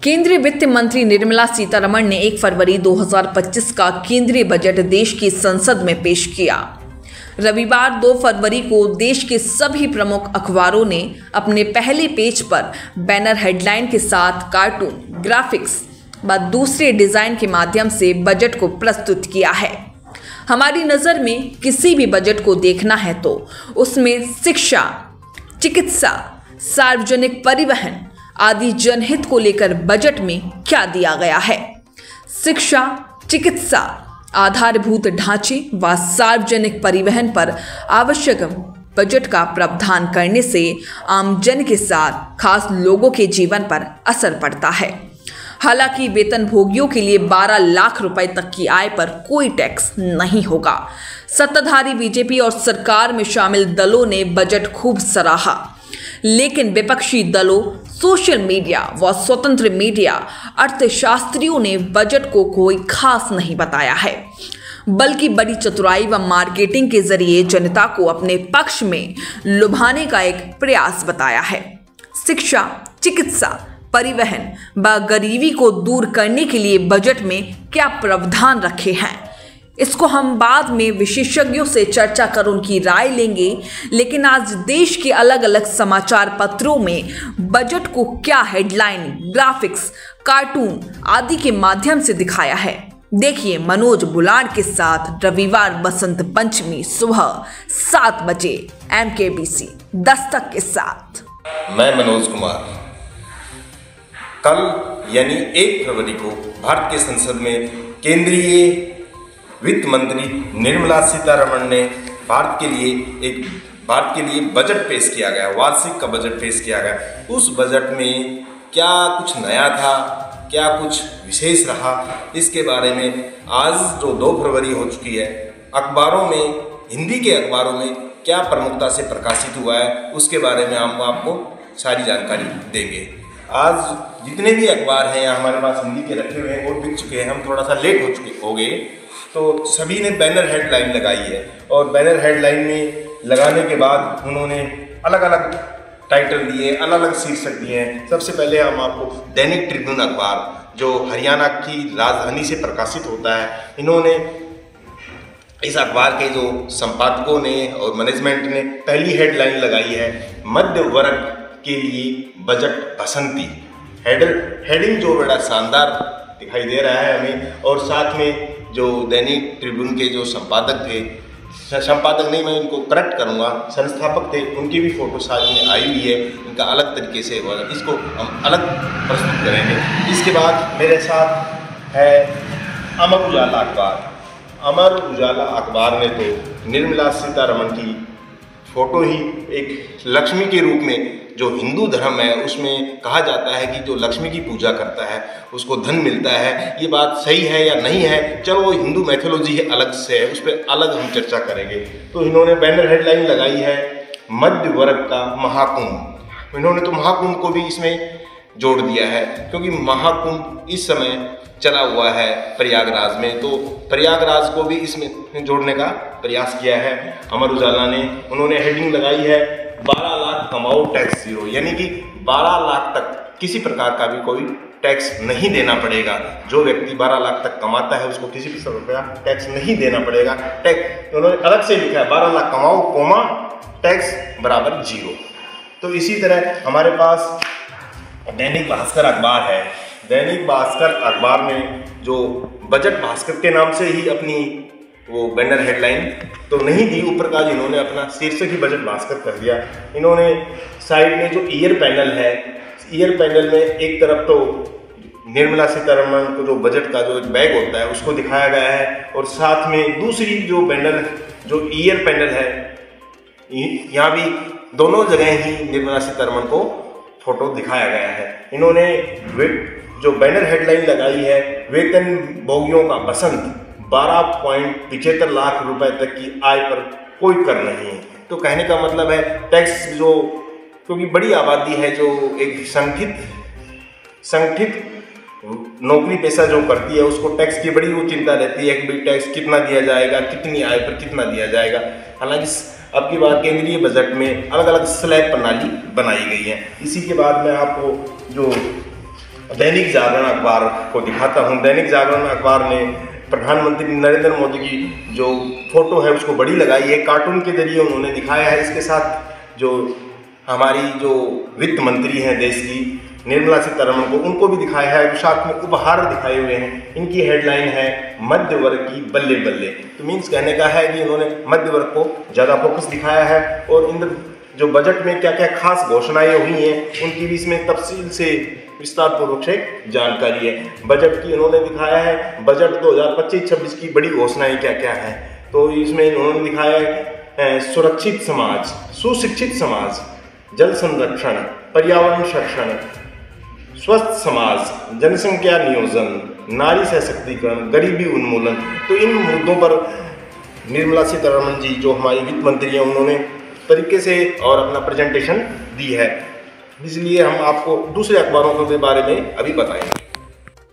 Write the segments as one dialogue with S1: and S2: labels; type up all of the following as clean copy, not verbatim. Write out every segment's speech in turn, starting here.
S1: केंद्रीय वित्त मंत्री निर्मला सीतारमण ने 1 फरवरी 2025 का केंद्रीय बजट देश की संसद में पेश किया। रविवार 2 फरवरी को देश के सभी प्रमुख अखबारों ने अपने पहले पेज पर बैनर हेडलाइन के साथ कार्टून, ग्राफिक्स व दूसरे डिजाइन के माध्यम से बजट को प्रस्तुत किया है। हमारी नज़र में किसी भी बजट को देखना है तो उसमें शिक्षा, चिकित्सा, सार्वजनिक परिवहन आदि जनहित को लेकर बजट में क्या दिया गया है। शिक्षा, चिकित्सा, आधारभूत ढांचे व सार्वजनिक परिवहन पर आवश्यक बजट का प्रावधान करने से आम जन के साथ खास लोगों के जीवन पर असर पड़ता है। हालांकि वेतनभोगियों के लिए 12 लाख रुपए तक की आय पर कोई टैक्स नहीं होगा। सत्ताधारी बीजेपी और सरकार में शामिल दलों ने बजट खूब सराहा, लेकिन विपक्षी दलों, सोशल मीडिया व स्वतंत्र मीडिया, अर्थशास्त्रियों ने बजट को कोई खास नहीं बताया है, बल्कि बड़ी चतुराई व मार्केटिंग के जरिए जनता को अपने पक्ष में लुभाने का एक प्रयास बताया है। शिक्षा, चिकित्सा, परिवहन व गरीबी को दूर करने के लिए बजट में क्या प्रावधान रखे हैं, इसको हम बाद में विशेषज्ञों से चर्चा कर उनकी राय लेंगे। लेकिन आज देश के अलग अलग समाचार पत्रों में बजट को क्या हेडलाइन, ग्राफिक्स, कार्टून आदि के माध्यम से दिखाया है, देखिए मनोज बुलाड़ के साथ रविवार बसंत पंचमी सुबह 7 बजे MKBC दस्तक के साथ।
S2: मैं मनोज कुमार। कल यानी 1 फरवरी को भारत के संसद में केंद्रीय वित्त मंत्री निर्मला सीतारमण ने भारत के लिए बजट पेश किया गया, वार्षिक का बजट पेश किया गया। उस बजट में क्या कुछ नया था, क्या कुछ विशेष रहा, इसके बारे में आज जो 2 फरवरी हो चुकी है, अखबारों में, हिंदी के अखबारों में क्या प्रमुखता से प्रकाशित हुआ है, उसके बारे में हम आपको सारी जानकारी देंगे। आज जितने भी अखबार हैं हमारे पास हिंदी के रखे हुए हैं और बिक चुके हैं, हम थोड़ा सा लेट हो गए, तो सभी ने बैनर हेडलाइन लगाई है और बैनर हेडलाइन में लगाने के बाद उन्होंने अलग अलग टाइटल दिए, अलग अलग शीर्षक दिए हैं। सबसे पहले हम आपको दैनिक ट्रिब्यून अखबार जो हरियाणा की राजधानी से प्रकाशित होता है, इन्होंने इस अखबार के जो संपादकों ने और मैनेजमेंट ने पहली हेडलाइन लगाई है, मध्य वर्ग के लिए बजट बसंती। हेडिंग जो बड़ा शानदार दिखाई दे रहा है हमें। और साथ में जो दैनिक ट्रिब्यून के जो संपादक थे, संपादक नहीं, मैं इनको करेक्ट करूंगा, संस्थापक थे, उनकी भी फोटो साथ में आई हुई है। इनका अलग तरीके से इसको हम अलग प्रस्तुत करेंगे। इसके बाद मेरे साथ है अमर उजाला अखबार। अमर उजाला अखबार ने तो निर्मला सीतारमण की फोटो ही एक लक्ष्मी के रूप में, जो हिंदू धर्म है उसमें कहा जाता है कि जो लक्ष्मी की पूजा करता है उसको धन मिलता है। ये बात सही है या नहीं है, चलो वो हिंदू मैथोलॉजी है, अलग से है, उस पर अलग हम चर्चा करेंगे। तो इन्होंने बैनर हेडलाइन लगाई है मध्य वर्ग का महाकुंभ। इन्होंने तो महाकुंभ को भी इसमें जोड़ दिया है, क्योंकि महाकुंभ इस समय चला हुआ है प्रयागराज में, तो प्रयागराज को भी इसमें जोड़ने का प्रयास किया है अमर उजाला ने। उन्होंने हेडिंग लगाई है 12 लाख कमाओ टैक्स जीरो, यानी कि 12 लाख तक किसी प्रकार का भी कोई टैक्स नहीं देना पड़ेगा। जो व्यक्ति 12 लाख तक कमाता है उसको किसी भी रुपया टैक्स नहीं देना पड़ेगा। टैक्स उन्होंने अलग से लिखा है 12 लाख कमाओ कोमा टैक्स बराबर 0। तो इसी तरह हमारे पास दैनिक भास्कर अखबार है। दैनिक भास्कर अखबार में जो बजट भास्कर के नाम से ही अपनी वो बैनर हेडलाइन तो नहीं दी, ऊपर का इन्होंने अपना शीर्षक ही बजट भास्कर कर दिया। इन्होंने साइड में जो ईयर पैनल है, ईयर पैनल में एक तरफ तो निर्मला सीतारमण को जो बजट का जो बैग होता है उसको दिखाया गया है, और साथ में दूसरी जो बैनर जो ईयर पैनल है, यहाँ भी दोनों जगह ही निर्मला सीतारमण को फोटो दिखाया गया है। इन्होंने जो बैनर हेडलाइन लगाई है, वेतन भोगियों का बसंत, 12.75 लाख रुपए तक की आय पर कोई कर नहीं है। तो कहने का मतलब है टैक्स जो, क्योंकि बड़ी आबादी है जो एक संगठित नौकरी पेशा जो करती है उसको टैक्स की बड़ी वो चिंता रहती है कि भाई टैक्स कितना दिया जाएगा, कितनी आय पर कितना दिया जाएगा। हालांकि अब की बार केंद्रीय बजट में अलग अलग स्लैब प्रणाली बनाई गई है। इसी के बाद मैं आपको जो दैनिक जागरण अखबार को दिखाता हूँ। दैनिक जागरण अखबार ने प्रधानमंत्री नरेंद्र मोदी की जो फोटो है उसको बड़ी लगाई है, कार्टून के जरिए उन्होंने दिखाया है। इसके साथ जो हमारी जो वित्त मंत्री हैं देश की निर्मला सीतारमण को, उनको भी दिखाया है, साथ में उपहार दिखाए हुए हैं। इनकी हेडलाइन है मध्य वर्ग की बल्ले बल्ले। तो मीन्स कहने का है कि उन्होंने मध्य वर्ग को ज़्यादा फोकस दिखाया है और इन जो बजट में क्या क्या खास घोषणाएं हुई हैं उनकी भी इसमें तफसील से विस्तार पूर्वक से जानकारी है। बजट की उन्होंने दिखाया है, बजट 2025-26 की बड़ी घोषणाएं क्या क्या हैं। तो इसमें उन्होंने दिखाया है सुरक्षित समाज, सुशिक्षित समाज, जल संरक्षण, पर्यावरण संरक्षण, स्वस्थ समाज, जनसंख्या नियोजन, नारी सशक्तिकरण, गरीबी उन्मूलन। तो इन मुद्दों पर निर्मला सीतारमण जी जो हमारी वित्त मंत्री हैं उन्होंने तरीके से और अपना प्रेजेंटेशन दी है। इसलिए हम आपको दूसरे अखबारों के बारे में अभी बताएंगे।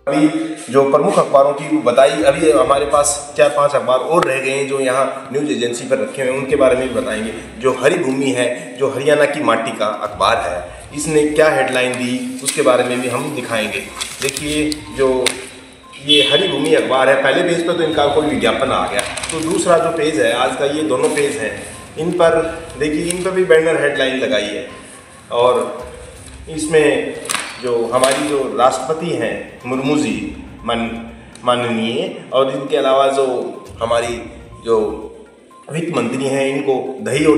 S2: अभी जो प्रमुख अखबारों की बताई, अभी हमारे पास 4-5 अखबार और रह गए हैं जो यहाँ न्यूज़ एजेंसी पर रखे हुए हैं, उनके बारे में भी बताएंगे। जो हरिभूमि है, जो हरियाणा की माटी का अखबार है, इसने क्या हेडलाइन दी उसके बारे में भी हम दिखाएंगे। देखिए जो ये हरिभूमि अखबार है, पहले पेज पर तो इनका कोई विज्ञापन आ गया, तो दूसरा जो पेज है आज का, ये दोनों पेज हैं, इन पर देखिए, इन पर भी बैनर हेडलाइन लगाई है। और इसमें जो हमारी जो राष्ट्रपति हैं मुर्मू जी माननीय, और इनके अलावा जो हमारी जो वित्त मंत्री हैं इनको दही और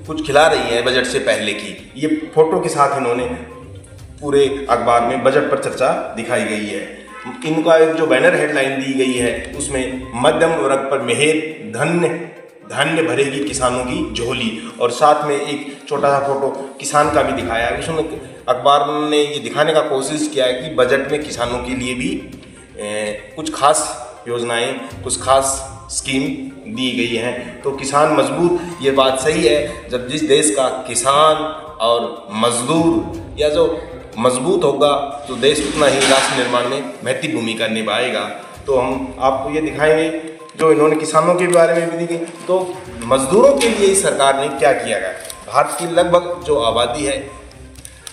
S2: कुछ खिला रही हैं बजट से पहले की, ये फोटो के साथ इन्होंने पूरे अखबार में बजट पर चर्चा दिखाई गई है। इनका एक जो बैनर हेडलाइन दी गई है उसमें मध्यम वर्ग पर मेहर, धान्य भरेगी किसानों की झोली, और साथ में एक छोटा सा फोटो किसान का भी दिखाया है। उसमें अखबार ने ये दिखाने का कोशिश किया है कि बजट में किसानों के लिए भी कुछ खास योजनाएं, कुछ खास स्कीम दी गई हैं। तो किसान मजबूत, ये बात सही है। जब जिस देश का किसान और मजदूर या जो मजबूत होगा तो देश उतना ही राष्ट्र निर्माण में महत्वपूर्ण भूमिका निभाएगा। तो हम आपको ये दिखाएंगे जो इन्होंने किसानों के बारे में भी दी गई। तो मजदूरों के लिए सरकार ने क्या किया गया। भारत की लगभग जो आबादी है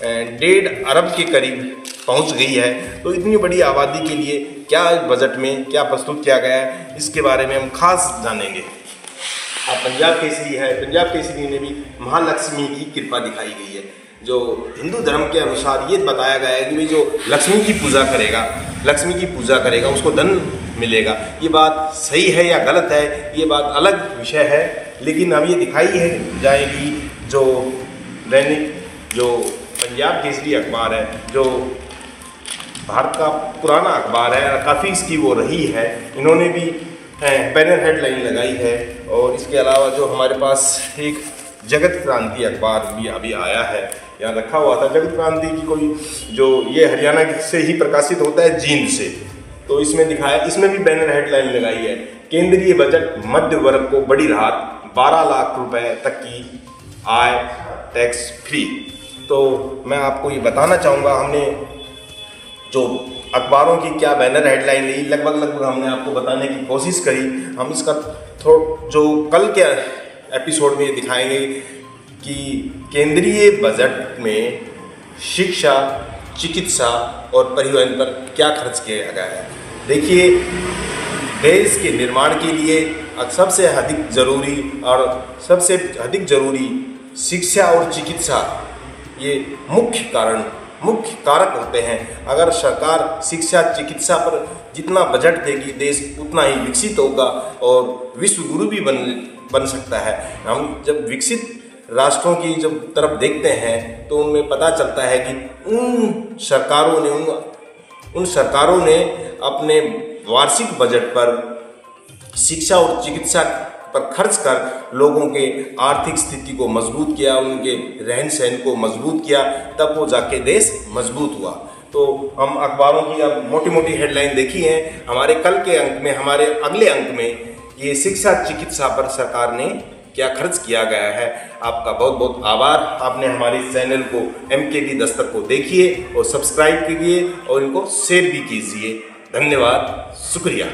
S2: 1.5 अरब के करीब पहुंच गई है। तो इतनी बड़ी आबादी के लिए क्या बजट में क्या प्रस्तुत किया गया है, इसके बारे में हम खास जानेंगे। अब पंजाब केसरी है, पंजाब केसरी ने भी महालक्ष्मी की कृपा दिखाई गई है। जो हिंदू धर्म के अनुसार ये बताया गया है कि जो लक्ष्मी की पूजा करेगा उसको धन मिलेगा। ये बात सही है या गलत है, ये बात अलग विषय है, लेकिन अब ये दिखाई है जाएगी जो दैनिक जो पंजाब केसरी अखबार है, जो भारत का पुराना अखबार है, काफ़ी इसकी वो रही है, इन्होंने भी बैनर हेडलाइन लगाई है। और इसके अलावा जो हमारे पास एक जगत क्रांति अखबार भी अभी आया है, यहाँ रखा हुआ था। जगत क्रांति की कोई जो ये हरियाणा से ही प्रकाशित होता है, जींद से। तो इसमें दिखाया, इसमें भी बैनर हेडलाइन लगाई है, केंद्रीय बजट मध्य वर्ग को बड़ी राहत, 12 लाख रुपए तक की आय टैक्स फ्री। तो मैं आपको ये बताना चाहूँगा, हमने जो अखबारों की क्या बैनर हेडलाइन ली, लगभग हमने आपको बताने की कोशिश करी। हम इसका जो कल के एपिसोड में दिखाएंगे कि केंद्रीय बजट में शिक्षा, चिकित्सा और परिवहन पर क्या खर्च किया गया है। देखिए, देश के निर्माण के लिए सबसे अधिक जरूरी शिक्षा और चिकित्सा, ये मुख्य कारक होते हैं। अगर सरकार शिक्षा चिकित्सा पर जितना बजट देगी, देश उतना ही विकसित होगा और विश्व गुरु भी बन सकता है। हम जब विकसित राष्ट्रों की जब तरफ देखते हैं तो उनमें पता चलता है कि उन सरकारों ने अपने वार्षिक बजट पर शिक्षा और चिकित्सा पर खर्च कर लोगों के आर्थिक स्थिति को मजबूत किया, उनके रहन सहन को मजबूत किया, तब वो जाके देश मजबूत हुआ। तो हम अखबारों की अब मोटी हेडलाइन देखी है। हमारे कल के अंक में, हमारे अगले अंक में ये शिक्षा चिकित्सा पर सरकार ने क्या खर्च किया गया है। आपका बहुत बहुत आभार। आपने हमारे चैनल को MKD दस्तक को देखिए और सब्सक्राइब कीजिए और इनको शेयर भी कीजिए। धन्यवाद, शुक्रिया।